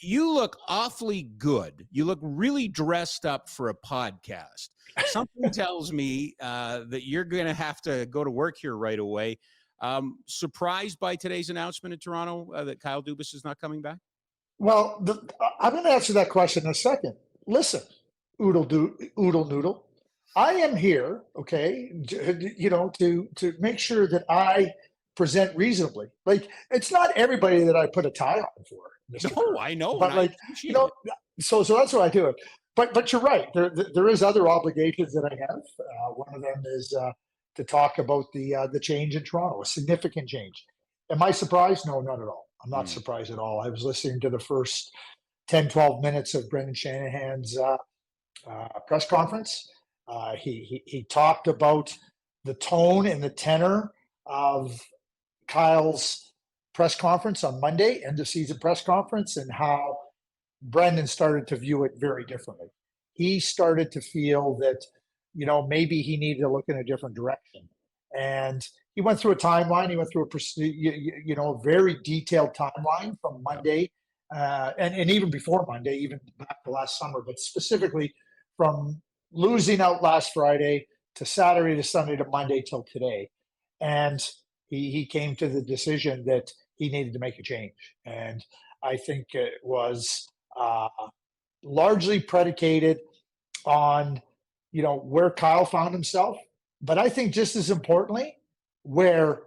You look awfully good. You look really dressed up for a podcast. Something tells me that you're going to have to go to work here right away. Surprised by today's announcement in Toronto that Kyle Dubas is not coming back? Well, I'm going to answer that question in a second. Listen, oodle noodle. I am here, okay, to make sure that I present reasonably. Like, it's not everybody that I put a tie on for. Mr. No, Kerr. I know, But and like, I appreciate it. so that's what I do. But you're right. There is other obligations that I have. One of them is to talk about the change in Toronto, a significant change. Am I surprised? No, not at all. I'm not surprised at all. I was listening to the first 10, 12 minutes of Brendan Shanahan's press conference. He talked about the tone and the tenor of Kyle's press conference on Monday, end of season press conference, and how Brendan started to view it very differently. He started to feel that, maybe he needed to look in a different direction. And he went through a timeline. He went through a very detailed timeline from Monday, and even before Monday, even back to last summer, but specifically from losing out last Friday to Saturday to Sunday to Monday till today. And he came to the decision that he needed to make a change. And I think it was largely predicated on, where Kyle found himself. But I think just as importantly, where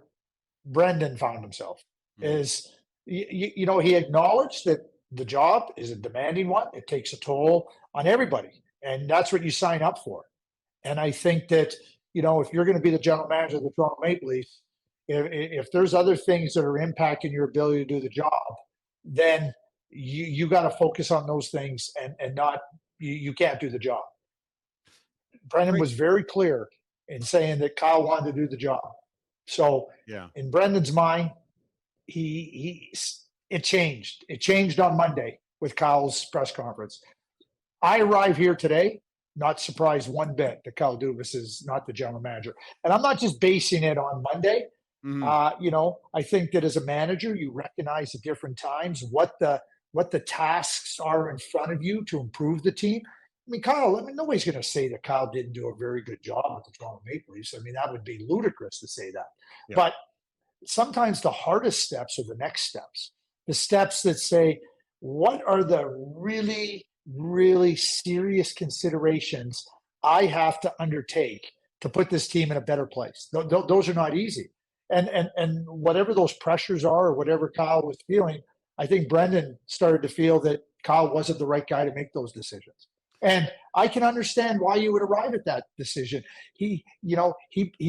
Brendan found himself is, he acknowledged that the job is a demanding one. It takes a toll on everybody. And that's what you sign up for. And I think that, if you're going to be the general manager of the Toronto Maple Leafs, if there's other things that are impacting your ability to do the job, then you got to focus on those things and not, you can't do the job. Brendan was very clear in saying that Kyle wanted to do the job. So in Brendan's mind, it changed. It changed on Monday with Kyle's press conference. I arrive here today, not surprised one bit that Kyle Dubas is not the general manager. And I'm not just basing it on Monday. I think that as a manager, you recognize at different times what the tasks are in front of you to improve the team. I mean, Kyle, nobody's going to say that Kyle didn't do a very good job with the Toronto Maple Leafs. I mean, that would be ludicrous to say that. Yeah. But sometimes the hardest steps are the next steps, the steps that say, what are the really, really serious considerations I have to undertake to put this team in a better place? Those are not easy. And whatever those pressures are, or whatever Kyle was feeling, I think Brendan started to feel that Kyle wasn't the right guy to make those decisions. And I can understand why you would arrive at that decision. He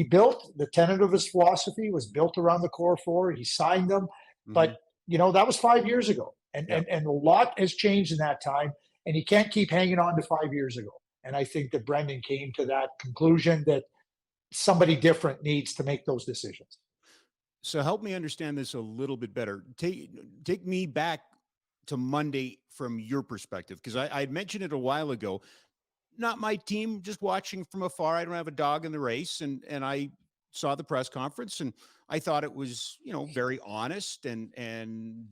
built the tenet of his philosophy was built around the core four. He signed them, but that was 5 years ago, and a lot has changed in that time. And he can't keep hanging on to 5 years ago. And I think that Brendan came to that conclusion that somebody different needs to make those decisions. So help me understand this a little bit better. Take me back to Monday from your perspective, because I mentioned it a while ago. Not my team, just watching from afar. I don't have a dog in the race, and I saw the press conference, and I thought it was, very honest. And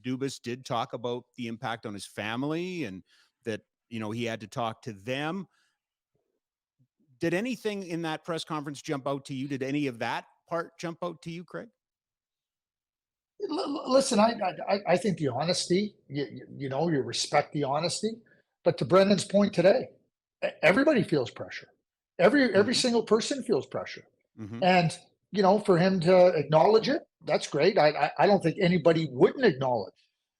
Dubas did talk about the impact on his family, and that he had to talk to them. Did anything in that press conference jump out to you? Did any of that part jump out to you, Craig? Listen, I think the honesty, you respect the honesty, but to Brendan's point today, everybody feels pressure. Every single person feels pressure. And, for him to acknowledge it, that's great. I don't think anybody wouldn't acknowledge,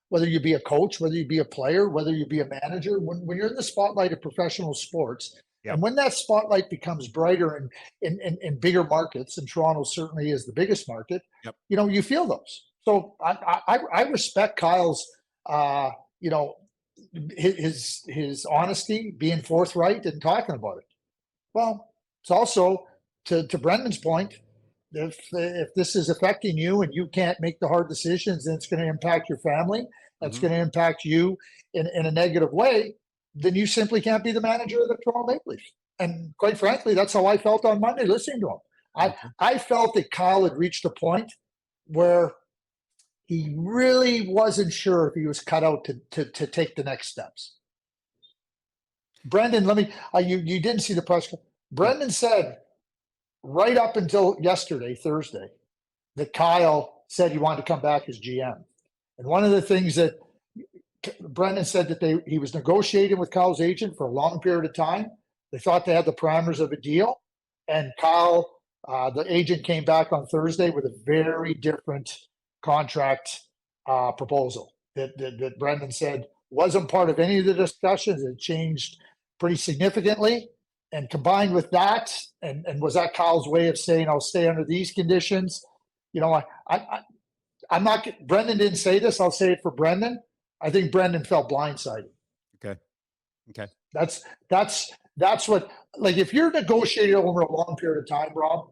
whether you be a coach, whether you be a player, whether you be a manager, when you're in the spotlight of professional sports, and when that spotlight becomes brighter in bigger markets, and Toronto certainly is the biggest market, you feel those. So I respect Kyle's, his honesty, being forthright and talking about it. Well, it's also to Brendan's point, if this is affecting you and you can't make the hard decisions, then it's going to impact your family. That's going to impact you in a negative way. Then you simply can't be the manager of the Toronto Maple Leafs. And quite frankly, that's how I felt on Monday listening to him. I felt that Kyle had reached a point where he really wasn't sure if he was cut out to take the next steps. Brendan, you didn't see the press conference. Brendan said right up until yesterday, Thursday, that Kyle said he wanted to come back as GM. And one of the things that Brendan said that he was negotiating with Kyle's agent for a long period of time. They thought they had the parameters of a deal. And Kyle, the agent, came back on Thursday with a very different contract proposal that Brendan said wasn't part of any of the discussions. It changed pretty significantly. And combined with that, and was that Kyle's way of saying, I'll stay under these conditions? You know, I'm not, Brendan didn't say this. I'll say it for Brendan. I think Brendan felt blindsided. Okay. That's what, like, if you're negotiating over a long period of time, Rob,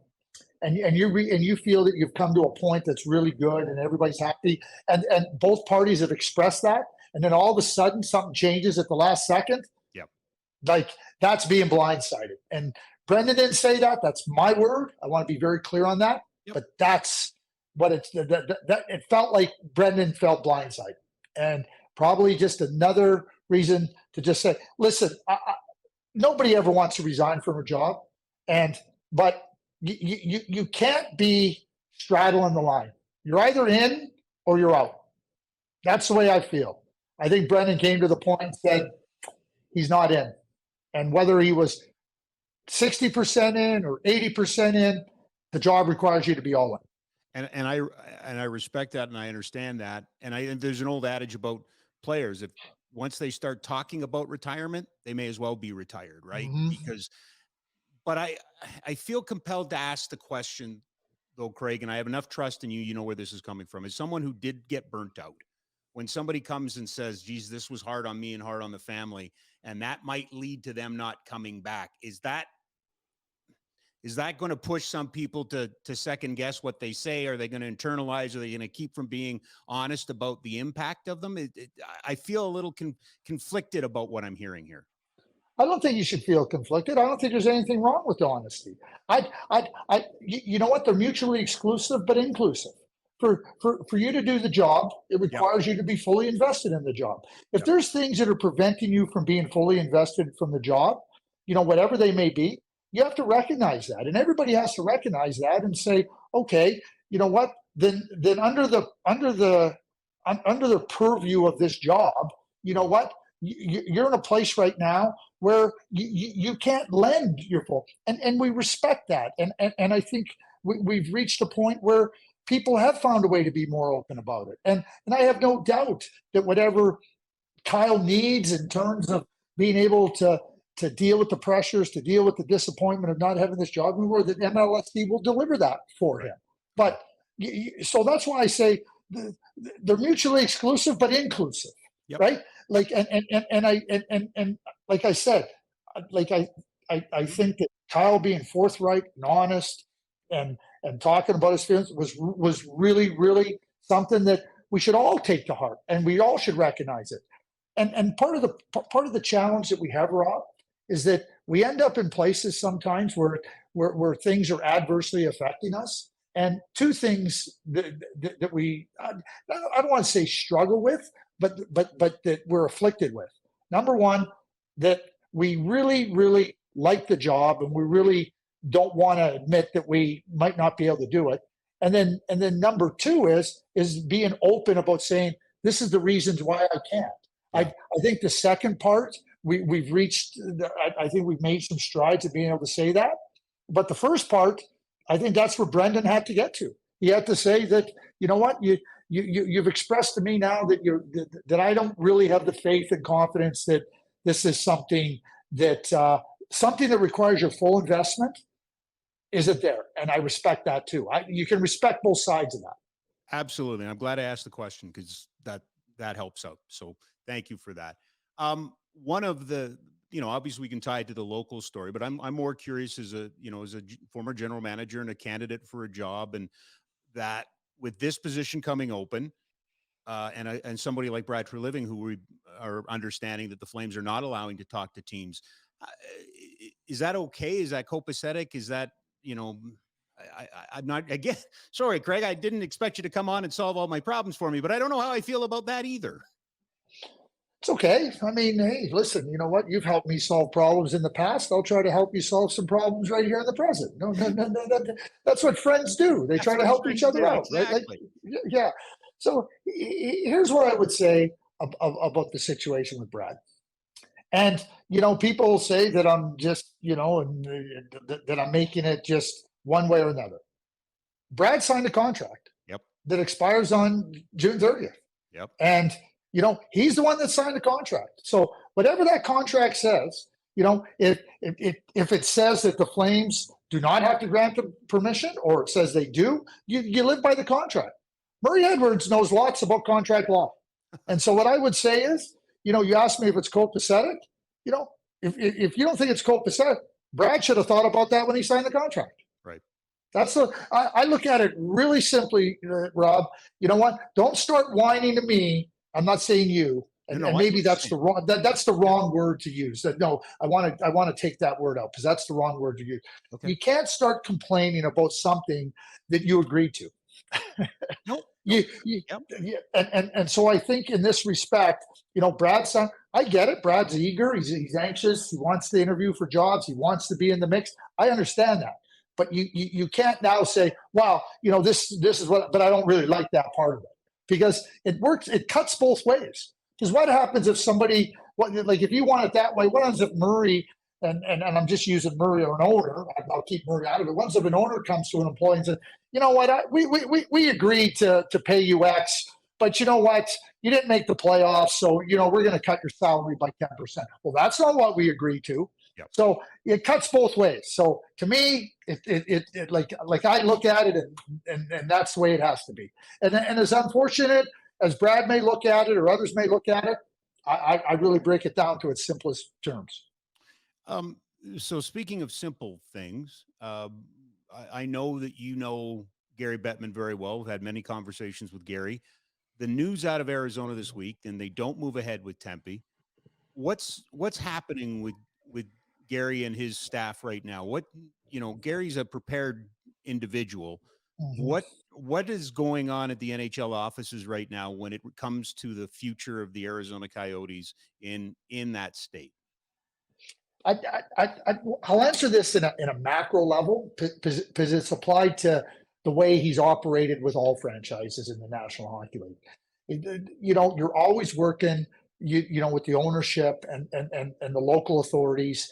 and you feel that you've come to a point that's really good and everybody's happy, and both parties have expressed that, and then all of a sudden something changes at the last second. Yep. Like, that's being blindsided. And Brendan didn't say that. That's my word. I want to be very clear on that. Yep. But that's what it felt like. Brendan felt blindsided, and probably just another reason to just say, listen, nobody ever wants to resign from a job, but you can't be straddling the line. You're either in or you're out. That's the way I feel. I think Brendan came to the point and said he's not in. And whether he was 60% in or 80% in, the job requires you to be all in. And I respect that, and I understand that. And there's an old adage about players: if once they start talking about retirement, they may as well be retired, right? Mm-hmm. But I feel compelled to ask the question, though, Craig, and I have enough trust in you. You know where this is coming from. As someone who did get burnt out, when somebody comes and says, geez, this was hard on me and hard on the family, and that might lead to them not coming back, is that going to push some people to second guess what they say? Are they going to internalize? Are they going to keep from being honest about the impact of them? I feel a little conflicted about what I'm hearing here. I don't think you should feel conflicted. I don't think there's anything wrong with honesty. You know what? They're mutually exclusive but inclusive. For you to do the job, it requires you to be fully invested in the job. If there's things that are preventing you from being fully invested from the job, you know, whatever they may be, you have to recognize that, and everybody has to recognize that and say, okay, you know what? Then under the purview of this job, you know what? You're in a place right now where you can't lend your full, and we respect that, and I think we've reached a point where people have found a way to be more open about it, and I have no doubt that whatever Kyle needs in terms of being able to deal with the pressures, to deal with the disappointment of not having this job anymore, that MLSD will deliver that for him. But so that's why I say they're mutually exclusive but inclusive, right? Like and like I said, like I think that Kyle being forthright and honest and talking about his feelings was really something that we should all take to heart, and we all should recognize it. And part of the challenge that we have, Rob, is that we end up in places sometimes where things are adversely affecting us. And two things that we, I don't want to say struggle with, but that we're afflicted with. Number one, that we really like the job, and we really don't want to admit that we might not be able to do it. And then number two is being open about saying, this is the reasons why I can't. I think the second part, we've reached, I think we've made some strides at being able to say that. But the first part, I think that's where Brendan had to get to. He had to say that, you know what, you've expressed to me now that I don't really have the faith and confidence that this is something that requires your full investment isn't there. And I respect that too. You can respect both sides of that. Absolutely. I'm glad I asked the question, because that helps out. So thank you for that. One of the, obviously we can tie it to the local story, but I'm more curious as a former general manager and a candidate for a job, and that with this position coming open, and somebody like Brad Treliving, who we are understanding that the Flames are not allowing to talk to teams, is that okay? Is that copacetic? Is that, I'm not, again, sorry, Craig, I didn't expect you to come on and solve all my problems for me, but I don't know how I feel about that either. It's okay. I mean, hey, listen, you know what? You've helped me solve problems in the past. I'll try to help you solve some problems right here in the present. No, no, no, no, no. That's what friends do. They That's try to what help each friends other do, out, right? Like, exactly. yeah. So here's what I would say about the situation with Brad. And, people say that I'm just, that I'm making it just one way or another. Brad signed a contract Yep. that expires on June 30th. Yep. And, he's the one that signed the contract. So whatever that contract says, if it says that the Flames do not have to grant the permission, or it says they do, you live by the contract. Murray Edwards knows lots about contract law. And so what I would say is, you asked me if it's copacetic. If you don't think it's copacetic, Brad should have thought about that when he signed the contract. Right. I look at it really simply, Rob. You know what? Don't start whining to me. I'm not saying you, and maybe that's the wrong. That's the wrong word to use. No, I want to take that word out because that's the wrong word to use. Okay. You can't start complaining about something that you agreed to. Nope. And so I think in this respect, Brad's son, I get it. Brad's eager. He's anxious. He wants to interview for jobs. He wants to be in the mix. I understand that. But you can't now say, well, this is what, but I don't really like that part of it, because it works. It cuts both ways. Because what happens if somebody, if you want it that way, what happens if Murray, and I'm just using Murray or an owner, I'll keep Murray out of it. What happens if an owner comes to an employee and says, you know what, we agreed to pay you X, but you know what, you didn't make the playoffs, so, we're going to cut your salary by 10%. Well, that's not what we agreed to. Yep. So it cuts both ways. So to me, it like I look at it, and that's the way it has to be. And as unfortunate as Brad may look at it, or others may look at it, I really break it down to its simplest terms. So speaking of simple things, I know that Gary Bettman very well. We've had many conversations with Gary. The news out of Arizona this week, and they don't move ahead with Tempe. What's happening with Gary and his staff right now? Gary's a prepared individual. Mm-hmm. What is going on at the NHL offices right now when it comes to the future of the Arizona Coyotes in that state? I'll answer this in a macro level because it's applied to the way he's operated with all franchises in the National Hockey League. You're always working, with the ownership and the local authorities,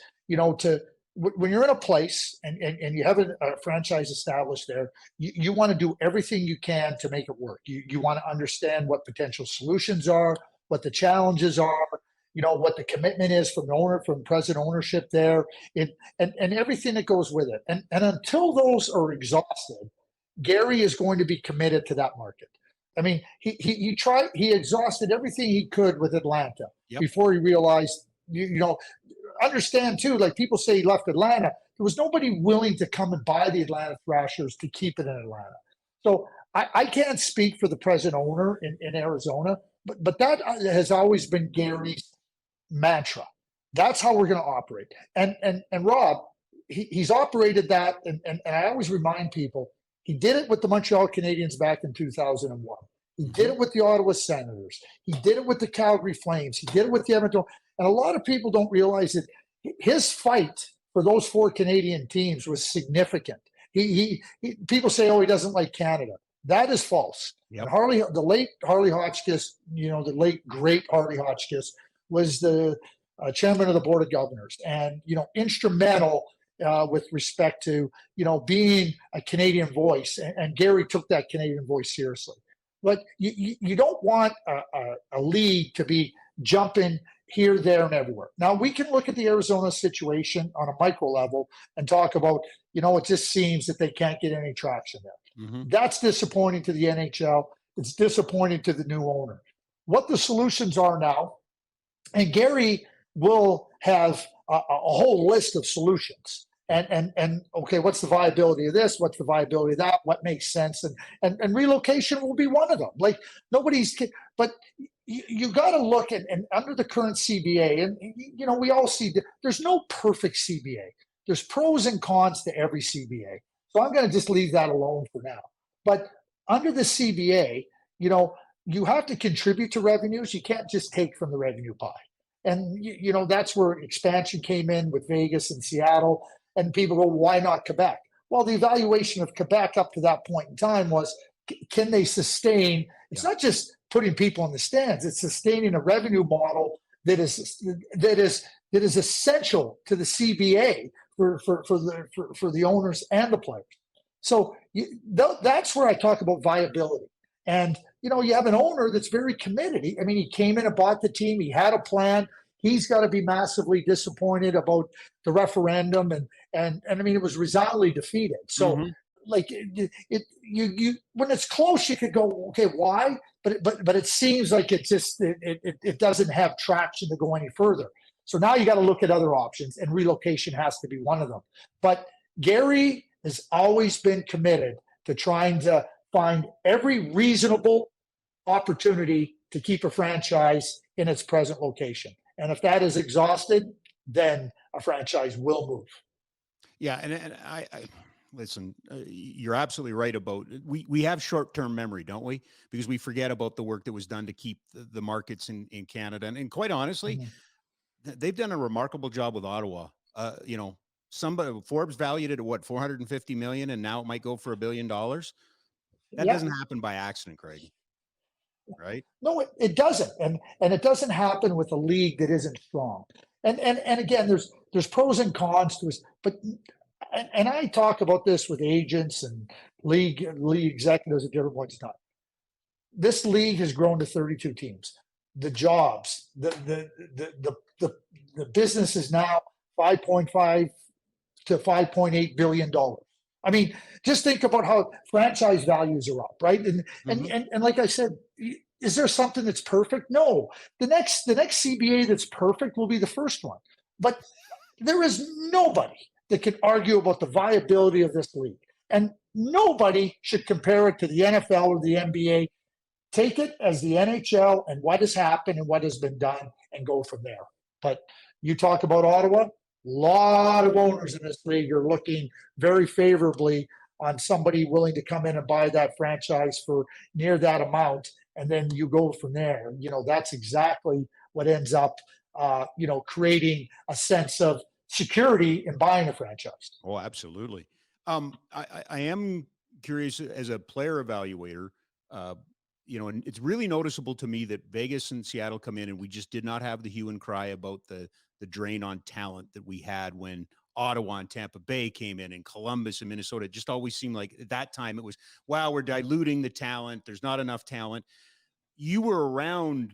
when you're in a place and you have a franchise established there, you want to do everything you can to make it work. You want to understand what potential solutions are, what the challenges are, what the commitment is from the owner, from present ownership there, and everything that goes with it. And until those are exhausted, Gary is going to be committed to that market. I mean, he exhausted everything he could with Atlanta. Yep. Before he realized, understand too, like people say he left Atlanta. There was nobody willing to come and buy the Atlanta Thrashers to keep it in Atlanta. So I can't speak for the present owner in Arizona, but that has always been Gary's mantra. That's how we're going to operate. And Rob, he's operated that, and I always remind people, he did it with the Montreal Canadiens back in 2001. He did it with the Ottawa Senators. He did it with the Calgary Flames. He did it with the Edmonton. And a lot of people don't realize that his fight for those 4 Canadian teams was significant. People say, oh, he doesn't like Canada. That is false. Yep. And the late Harley Hotchkiss, the late great Harley Hotchkiss, was the chairman of the board of governors, and instrumental with respect to being a Canadian voice. And Gary took that Canadian voice seriously. But you don't want a league to be jumping here, there, and everywhere. Now, we can look at the Arizona situation on a micro level and talk about, it just seems that they can't get any traction there. Mm-hmm. That's disappointing to the NHL. It's disappointing to the new owner. What the solutions are now, and Gary will have a whole list of solutions. And okay, what's the viability of this? What's the viability of that? What makes sense? And relocation will be one of them. Like but you got to look at, and under the current CBA, and we all see that there's no perfect CBA. There's pros and cons to every CBA. So I'm going to just leave that alone for now. But under the CBA, you have to contribute to revenues. You can't just take from the revenue pie. And, that's where expansion came in with Vegas and Seattle. And people go, why not Quebec? Well, the evaluation of Quebec up to that point in time was, can they sustain? It's not just putting people in the stands. It's sustaining a revenue model that is essential to the CBA for the owners and the players. So that's where I talk about viability. And, you have an owner that's very committed. He came in and bought the team. He had a plan. He's got to be massively disappointed about the referendum. And it was resoundingly defeated. So, when it's close, you could go, okay, why? But it seems like it doesn't have traction to go any further. So now you got to look at other options, and relocation has to be one of them. But Gary has always been committed to trying to find every reasonable opportunity to keep a franchise in its present location. And if that is exhausted, then a franchise will move. Yeah, and I listen, you're absolutely right about we have short-term memory, don't we? Because we forget about the work that was done to keep the markets in Canada. And quite honestly, they've done a remarkable job with Ottawa. Somebody Forbes valued it at what, 450 million, and now it might go for $1 billion. That doesn't happen by accident, Craig. Right? No, it doesn't, and it doesn't happen with a league that isn't strong. And again, there's pros and cons to this, but and I talk about this with agents and league executives at different points in time. This league has grown to 32 teams. The jobs, the business is now $5.5 to $5.8 billion. Just think about how franchise values are up, right? And like I said, is there something that's perfect? No. The next CBA that's perfect will be the first one. But there is nobody that can argue about the viability of this league. And nobody should compare it to the NFL or the NBA. Take it as the NHL and what has happened and what has been done and go from there. But you talk about Ottawa, a lot of owners in this league are looking very favorably on somebody willing to come in and buy that franchise for near that amount. And then you go from there. That's exactly what ends up, creating a sense of security in buying a franchise. Oh, absolutely. I am curious as a player evaluator, and it's really noticeable to me that Vegas and Seattle come in and we just did not have the hue and cry about the drain on talent that we had when Ottawa and Tampa Bay came in, and Columbus and Minnesota. It just always seemed like at that time it was, wow, we're diluting the talent. There's not enough talent. You were around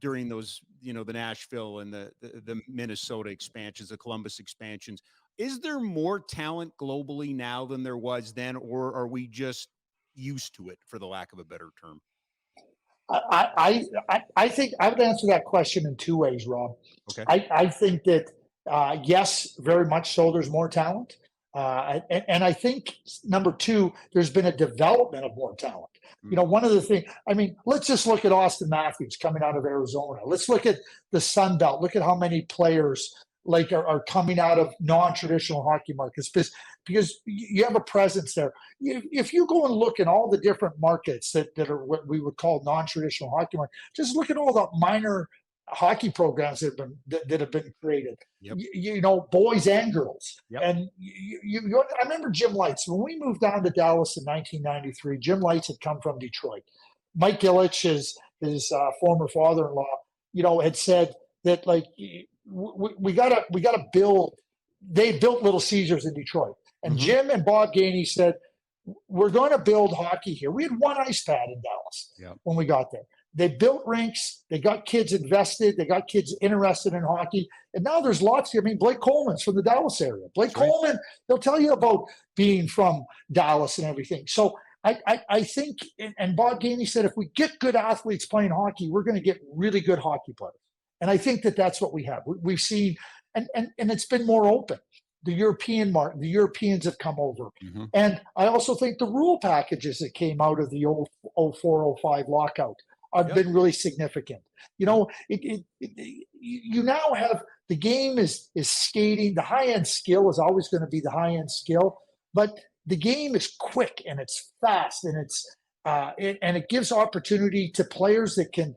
during those, the Nashville and the Minnesota expansions, the Columbus expansions. Is there more talent globally now than there was then, or are we just used to it, for the lack of a better term? I think I would answer that question in two ways, Rob. Okay. I think that, yes, very much so, there's more talent. And I think, number two, there's been a development of more talent. One of the things, let's just look at Austin Matthews coming out of Arizona. Let's look at the Sun Belt. Look at how many players are coming out of non-traditional hockey markets, because you have a presence there. If you go and look in all the different markets that are what we would call non-traditional hockey markets, just look at all the minor hockey programs that have been created. Yep. Boys and girls. Yep. And I remember Jim Lights when we moved down to Dallas in 1993. Jim Lights had come from Detroit. Mike Ilitch, his former father-in-law, had said that we gotta build. They built Little Caesars in Detroit, and Jim and Bob Gainey said, we're going to build hockey here. We had one ice pad in Dallas when we got there. They built rinks. They got kids invested. They got kids interested in hockey. And now there's lots. Blake Coleman's from the Dallas area. Blake Coleman, they'll tell you about being from Dallas and everything. So I think, and Bob Gainey said, if we get good athletes playing hockey, we're going to get really good hockey players. And I think that's what we have. We've seen, and it's been more open. The Europeans have come over. And I also think the rule packages that came out of the 04-05 lockout have been really significant. You now have, the game is skating. The high-end skill is always going to be the high-end skill, but the game is quick and it's fast and it gives opportunity to players that can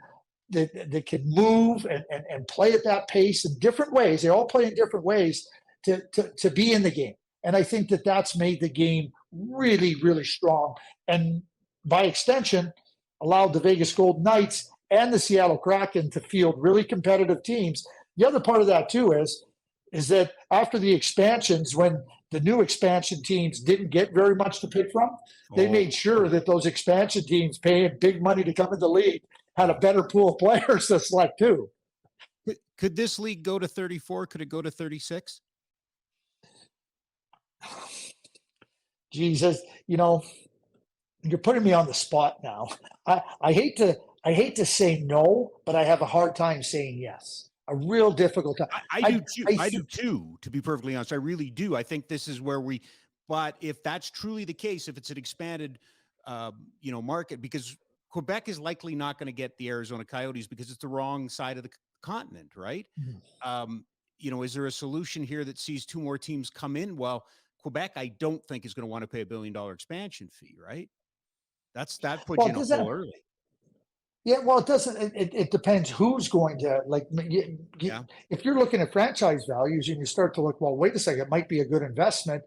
move and play at that pace in different ways. They all play in different ways to be in the game. And I think that that's made the game really, really strong. And by extension, allowed the Vegas Golden Knights and the Seattle Kraken to field really competitive teams. The other part of that too is that after the expansions, when the new expansion teams didn't get very much to pick from, they made sure that those expansion teams paying big money to come in the league had a better pool of players to select too. Could this league go to 34? Could it go to 36? Jesus, you're putting me on the spot now. I hate to say no, but I have a hard time saying yes. A real difficult time. I do too. I do too, to be perfectly honest. I really do. I think this is where but if that's truly the case, if it's an expanded, market, because Quebec is likely not going to get the Arizona Coyotes because it's the wrong side of the continent, right? Mm-hmm. Is there a solution here that sees two more teams come in? Well, Quebec, I don't think is going to want to pay $1 billion expansion fee, right? That puts you in a hole early. Yeah, well, it doesn't. It depends who's going to if you're looking at franchise values and you start to look, well, wait a second, it might be a good investment.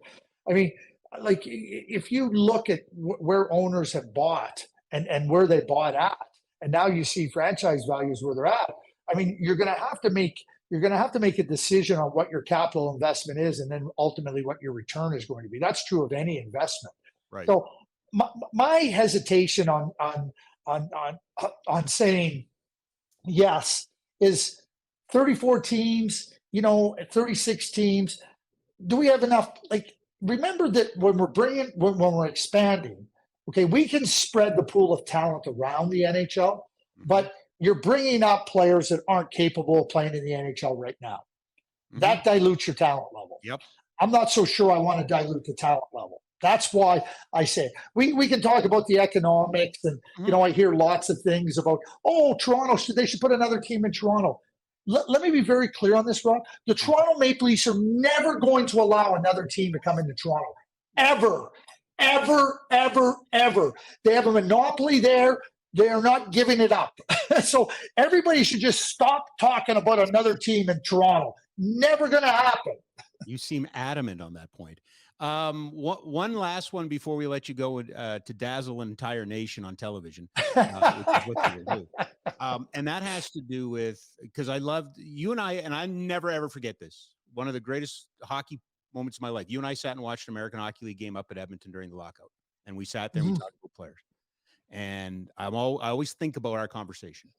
I mean, like if you look at where owners have bought and where they bought at, and now you see franchise values where they're at. I mean, you're going to have to make a decision on what your capital investment is, and then ultimately what your return is going to be. That's true of any investment. Right. So my hesitation on saying yes is 34 teams, 36 teams. Do we have enough? Like, remember that when we're expanding, okay, we can spread the pool of talent around the NHL, but you're bringing up players that aren't capable of playing in the NHL right now. Mm-hmm. That dilutes your talent level. Yep. I'm not so sure I want to dilute the talent level. That's why I say we can talk about the economics and, I hear lots of things about, Toronto, they should put another team in Toronto. Let me be very clear on this, Rob. The Toronto Maple Leafs are never going to allow another team to come into Toronto. Ever, ever, ever, ever. They have a monopoly there. They are not giving it up. So everybody should just stop talking about another team in Toronto. Never going to happen. You seem adamant on that point. One last one before we let you go to dazzle an entire nation on television, which is what you will do. And that has to do with, because I loved you and I never ever forget this. One of the greatest hockey moments of my life. You and I sat and watched an American Hockey League game up at Edmonton during the lockout, and we sat there and we talked about players. And I always think about our conversation.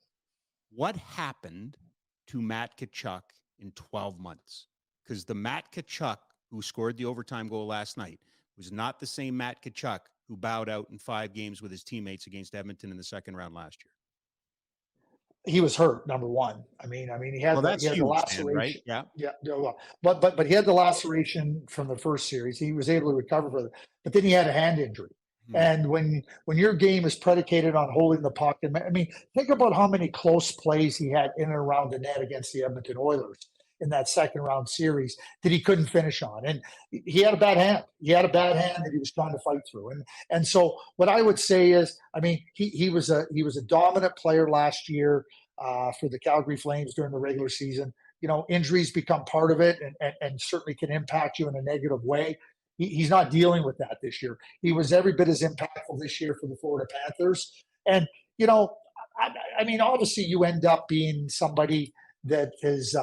What happened to Matt Tkachuk in 12 months? Because the Matt Tkachuk who scored the overtime goal last night was not the same Matt Tkachuk who bowed out in 5 games with his teammates against Edmonton in the second round last year. He was hurt, number one. I mean, he had, the laceration, right? Yeah. But he had the laceration from the first series. He was able to recover from it, but then he had a hand injury. Mm-hmm. And when your game is predicated on holding the puck, and I mean, think about how many close plays he had in and around the net against the Edmonton Oilers in that second round series that he couldn't finish on. And he had a bad hand. He had a bad hand that he was trying to fight through. And so what I would say is, I mean, he was a dominant player last year for the Calgary Flames during the regular season. Injuries become part of it and certainly can impact you in a negative way. He's not dealing with that this year. He was every bit as impactful this year for the Florida Panthers. And, I mean, obviously you end up being somebody that is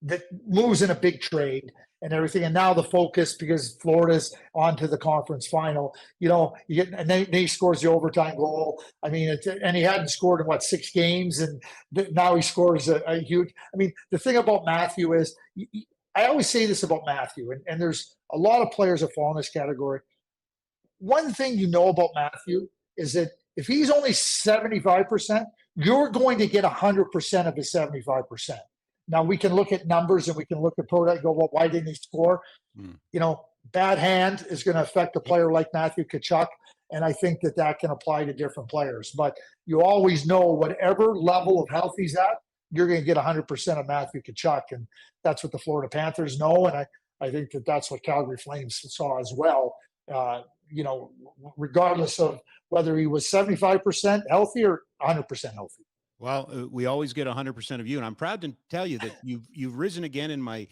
that moves in a big trade and everything. And now the focus, because Florida's on to the conference final, you get, and then he scores the overtime goal. I mean, and he hadn't scored in 6 games, and now he scores a huge. I mean, the thing about Matthew is, I always say this about Matthew, and there's a lot of players that fall in this category. One thing about Matthew is that if he's only 75%, you're going to get 100% of his 75%. Now, we can look at numbers and we can look at product and go, well, why didn't he score? Bad hand is going to affect a player like Matthew Tkachuk, and I think that can apply to different players. But you always know whatever level of health he's at, you're going to get 100% of Matthew Tkachuk, and that's what the Florida Panthers know. And I think that's what Calgary Flames saw as well. You know, regardless of whether he was 75% healthy or 100% healthy. Well, we always get 100% of you, and I'm proud to tell you that you've risen again in my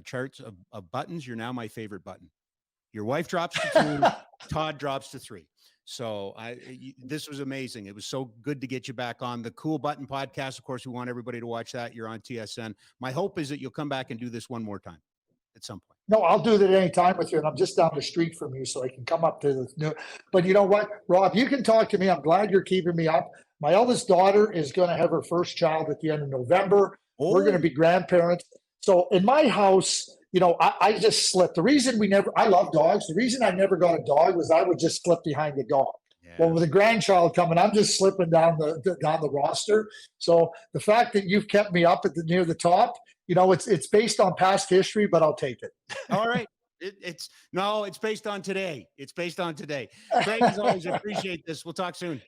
charts of buttons. You're now my favorite button. Your wife drops to 2, Todd drops to 3. So this was amazing. It was so good to get you back on the Cool Button podcast. Of course, we want everybody to watch that. You're on TSN. My hope is that you'll come back and do this one more time at some point. No, I'll do that any time with you, and I'm just down the street from you, so I can come up to the new. But you know what, Rob, you can talk to me. I'm glad you're keeping me up. My eldest daughter is going to have her first child at the end of November. We're going to be grandparents. So in my house, you know, I just slipped. The reason I love dogs. The reason I never got a dog was I would just slip behind the dog. Yeah. Well, with a grandchild coming, I'm just slipping down the roster. So the fact that you've kept me up near the top, you know, it's based on past history, but I'll take it. All right. It's based on today. It's based on today. Craig, as always, appreciate this. We'll talk soon.